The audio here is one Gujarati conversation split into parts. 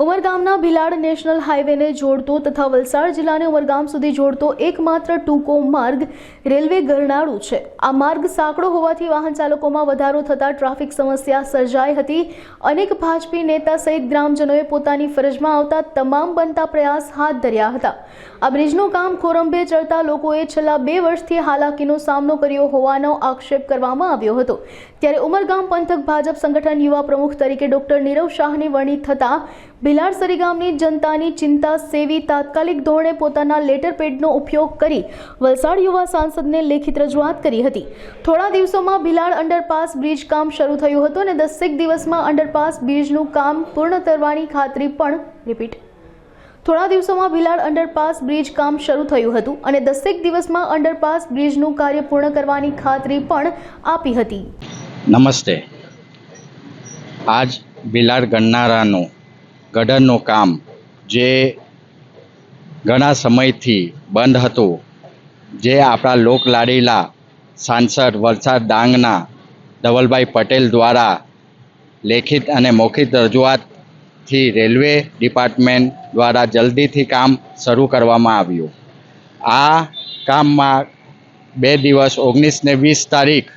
ઉમરગામના ભિલાડ નેશનલ હાઈવેને જોડતો તથા વલસાડ જિલ્લાને ઉમરગામ સુધી જોડતો એકમાત્ર ટૂંકો માર્ગ રેલવે ગરનાળું છે। આ માર્ગ સાંકડો હોવાથી વાહન ચાલકોમાં વધારો થતા ટ્રાફિક સમસ્યા સર્જાઈ હતી। અનેક ભાજપી નેતા સહિત ગ્રામજનોએ પોતાની ફરજમાં આવતા તમામ બનતા પ્રયાસ હાથ ધર્યા હતા। આ બ્રિજનું કામ ખોરંભે ચડતા લોકોએ છેલ્લા 2 વર્ષથી હાલાકીનો સામનો કર્યો હોવાનો આક્ષેપ કરવામાં આવ્યો હતો। ત્યારે ઉમરગામ પંથક ભાજપ સંગઠન યુવા પ્રમુખ તરીકે ડોક્ટર નીરવ શાહની વરણી થતા ભિલાડ સરીગામની જનતાની ચિંતા સેવી તાત્કાલિક ધોરણે પોતાના લેટર પેડનો ઉપયોગ કરી વલસાડ યુવા સાંસદને લેખિત રજૂઆત કરી હતી। થોડા દિવસોમાં ભિલાડ અંડરપાસ બ્રિજ કામ શરૂ થયું હતું અને 10 દિવસમાં અંડરપાસ બ્રિજનું કામ પૂર્ણ કરવાની ખાતરી પણ થોડા દિવસોમાં ભિલાડ અંડરપાસ બ્રિજ કામ શરૂ થયું હતું અને 10 દિવસમાં અંડરપાસ બ્રિજનું કાર્ય પૂર્ણ કરવાની ખાતરી પણ આપી હતી। નમસ્તે। આજ ભિલાડ ગરનાળાનું ગટરનું કામ જે ઘણા સમયથી બંધ હતું, જે આપણા લોકલાડીલા સાંસદ વલસાડ ડાંગના ધવલભાઈ પટેલ દ્વારા લેખિત અને મૌખિક રજૂઆતથી રેલવે ડિપાર્ટમેન્ટ દ્વારા જલ્દીથી કામ શરૂ કરવામાં આવ્યું। આ કામમાં 2 દિવસ 19 ને 20 તારીખ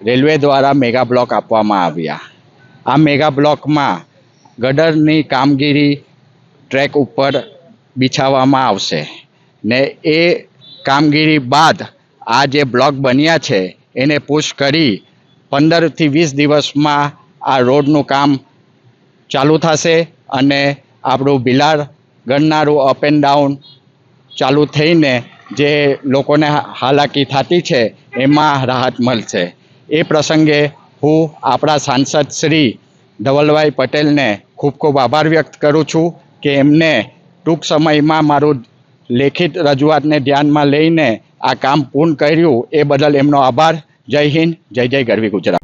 રેલવે દ્વારા મેગા બ્લોક આપવામાં આવ્યા। આ મેગા બ્લોકમાં ગટરની કામગીરી ટ્રેક ઉપર બિછાવવામાં આવશે ને એ કામગીરી બાદ આ જે બ્લોક બન્યા છે એને પુશ કરી 15 થી 20 દિવસમાં આ રોડનું કામ ચાલુ થશે અને આપણું ભિલાડ ગરનાળું અપ એન્ડ ડાઉન ચાલુ થઈને જે લોકોને હાલાકી થતી છે એમાં રાહત મળશે। એ પ્રસંગે હું આપણા સાંસદ શ્રી ધવલભાઈ પટેલને ખૂબ ખૂબ આભાર વ્યક્ત કરું છું કે એમને ટૂંક સમયમાં મારું લેખિત રજૂઆતને ધ્યાનમાં લઈને આ કામ પૂર્ણ કર્યું। એ બદલ એમનો આભાર। જય હિન્દ, જય જય ગરવી ગુજરાત।